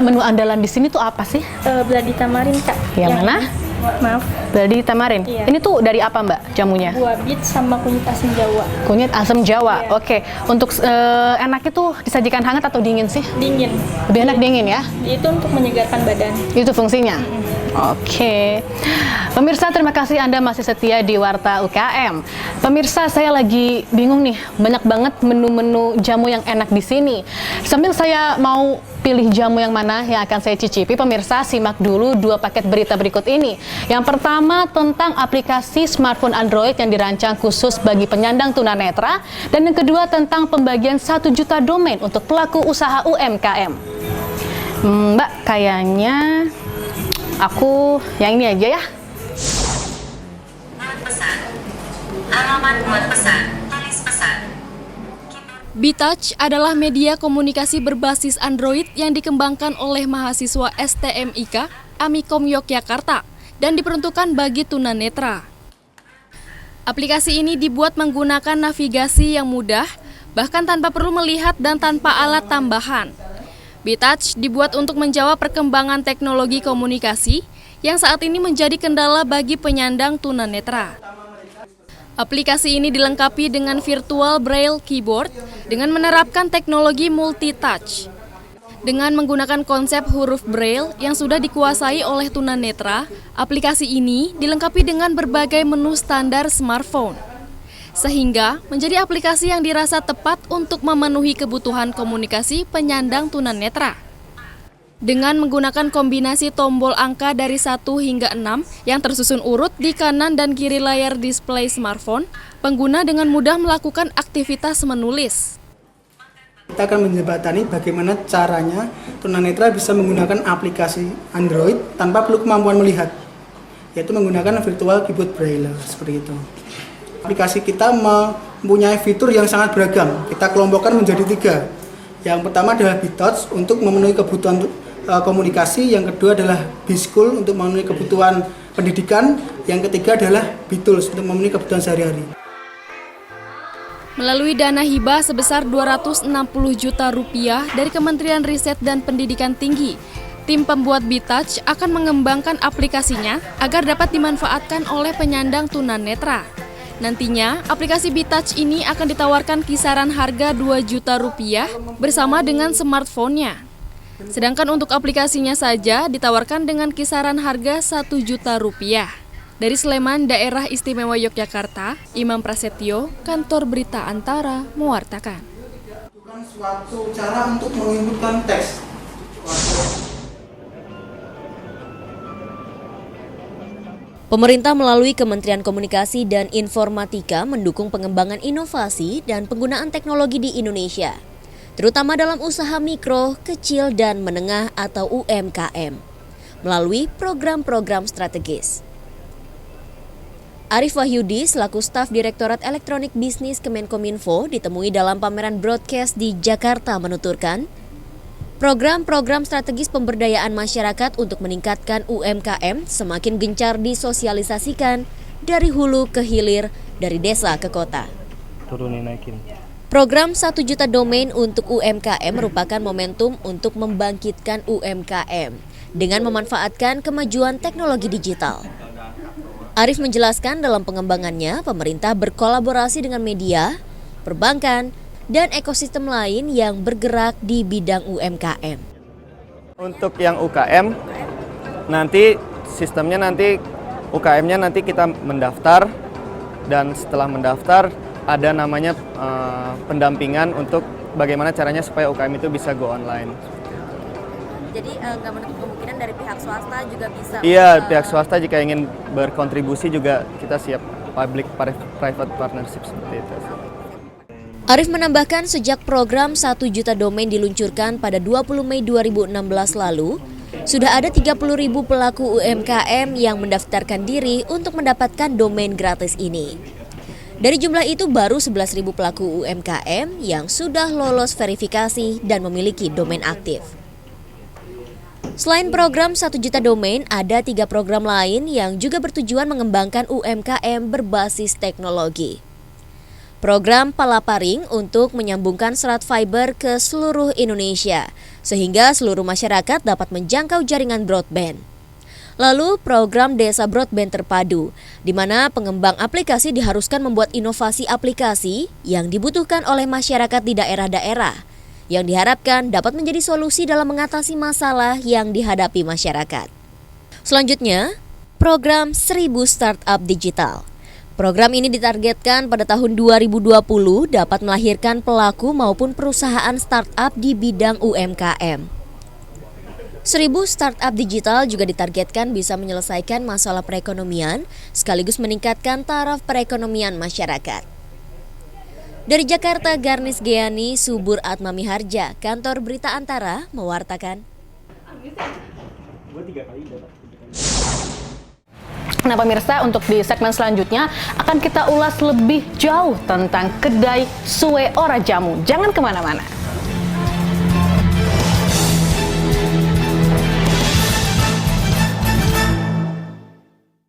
Mbak, menu andalan di sini tuh apa sih? Bloody tamarin, Kak. Yang mana? Maaf. Bloody tamarin. Iya. Ini tuh dari apa, Mbak, jamunya? Buah bit sama kunyit asam Jawa. Kunyit asam Jawa. Iya. Oke. Untuk enaknya tuh disajikan hangat atau dingin sih? Dingin. Lebih enak dingin ya? Itu untuk menyegarkan badan. Itu fungsinya. Oke. Pemirsa, terima kasih Anda masih setia di Warta UKM. Pemirsa, saya lagi bingung nih, banyak banget menu-menu jamu yang enak di sini. Sambil saya mau pilih jamu yang mana yang akan saya cicipi, pemirsa simak dulu 2 paket berita berikut ini. Yang pertama tentang aplikasi smartphone Android yang dirancang khusus bagi penyandang tunanetra, dan yang kedua tentang pembagian 1 juta domain untuk pelaku usaha UMKM. Mbak, kayaknya aku yang ini aja ya. Alamat buat pesan, tulis pesan. BeTouch adalah media komunikasi berbasis Android yang dikembangkan oleh mahasiswa STMIK Amikom Yogyakarta dan diperuntukkan bagi tunanetra. Aplikasi ini dibuat menggunakan navigasi yang mudah, bahkan tanpa perlu melihat dan tanpa alat tambahan. BeTouch dibuat untuk menjawab perkembangan teknologi komunikasi yang saat ini menjadi kendala bagi penyandang tunanetra. Aplikasi ini dilengkapi dengan virtual braille keyboard dengan menerapkan teknologi multi-touch. Dengan menggunakan konsep huruf braille yang sudah dikuasai oleh tunanetra, aplikasi ini dilengkapi dengan berbagai menu standar smartphone. Sehingga menjadi aplikasi yang dirasa tepat untuk memenuhi kebutuhan komunikasi penyandang tunanetra. Dengan menggunakan kombinasi tombol angka dari 1 hingga 6 yang tersusun urut di kanan dan kiri layar display smartphone, pengguna dengan mudah melakukan aktivitas menulis. Kita akan menjembatani bagaimana caranya tunanetra bisa menggunakan aplikasi Android tanpa perlu kemampuan melihat, yaitu menggunakan virtual keyboard braille, seperti itu. Aplikasi kita mempunyai fitur yang sangat beragam, kita kelompokkan menjadi 3. Yang pertama adalah BeTouch untuk memenuhi kebutuhan komunikasi, yang kedua adalah B-School untuk memenuhi kebutuhan pendidikan, yang ketiga adalah BeTools untuk memenuhi kebutuhan sehari-hari. Melalui dana hibah sebesar 260 juta rupiah dari Kementerian Riset dan Pendidikan Tinggi, tim pembuat BeTouch akan mengembangkan aplikasinya agar dapat dimanfaatkan oleh penyandang tunanetra. Nantinya, aplikasi BeTouch ini akan ditawarkan kisaran harga 2 juta rupiah bersama dengan smartphone-nya. Sedangkan untuk aplikasinya saja ditawarkan dengan kisaran harga 1 juta rupiah. Dari Sleman, Daerah Istimewa Yogyakarta, Imam Prasetyo, Kantor Berita Antara, mewartakan. Bukan suatu cara untuk menginputkan teks. Pemerintah melalui Kementerian Komunikasi dan Informatika mendukung pengembangan inovasi dan penggunaan teknologi di Indonesia, terutama dalam usaha mikro, kecil, dan menengah atau UMKM, melalui program-program strategis. Arif Wahyudi selaku staf Direktorat Elektronik Bisnis Kemenkominfo ditemui dalam pameran broadcast di Jakarta menuturkan, program-program strategis pemberdayaan masyarakat untuk meningkatkan UMKM semakin gencar disosialisasikan dari hulu ke hilir, dari desa ke kota. Program 1 juta domain untuk UMKM merupakan momentum untuk membangkitkan UMKM dengan memanfaatkan kemajuan teknologi digital. Arif menjelaskan dalam pengembangannya, pemerintah berkolaborasi dengan media, perbankan, dan ekosistem lain yang bergerak di bidang UMKM. Untuk yang UKM, nanti sistemnya UKM-nya nanti kita mendaftar, dan setelah mendaftar ada namanya pendampingan untuk bagaimana caranya supaya UKM itu bisa go online. Jadi nggak menutup kemungkinan dari pihak swasta juga bisa? Iya, pihak swasta jika ingin berkontribusi juga kita siap public-private partnership seperti itu. Arif menambahkan sejak program 1 juta domain diluncurkan pada 20 Mei 2016 lalu, sudah ada 30.000 pelaku UMKM yang mendaftarkan diri untuk mendapatkan domain gratis ini. Dari jumlah itu baru 11.000 pelaku UMKM yang sudah lolos verifikasi dan memiliki domain aktif. Selain program 1 juta domain, ada 3 program lain yang juga bertujuan mengembangkan UMKM berbasis teknologi. program Palaparing untuk menyambungkan serat fiber ke seluruh Indonesia, sehingga seluruh masyarakat dapat menjangkau jaringan broadband. Lalu program Desa Broadband Terpadu, di mana pengembang aplikasi diharuskan membuat inovasi aplikasi yang dibutuhkan oleh masyarakat di daerah-daerah, yang diharapkan dapat menjadi solusi dalam mengatasi masalah yang dihadapi masyarakat. Selanjutnya, program 1000 Startup Digital. Program ini ditargetkan pada tahun 2020 dapat melahirkan pelaku maupun perusahaan startup di bidang UMKM. 1000 Startup Digital juga ditargetkan bisa menyelesaikan masalah perekonomian sekaligus meningkatkan taraf perekonomian masyarakat. Dari Jakarta, Garnis Geani, Subur Atmami Harja, Kantor Berita Antara, mewartakan. Nah pemirsa, untuk di segmen selanjutnya akan kita ulas lebih jauh tentang kedai Suwe Ora Jamu. Jangan kemana-mana.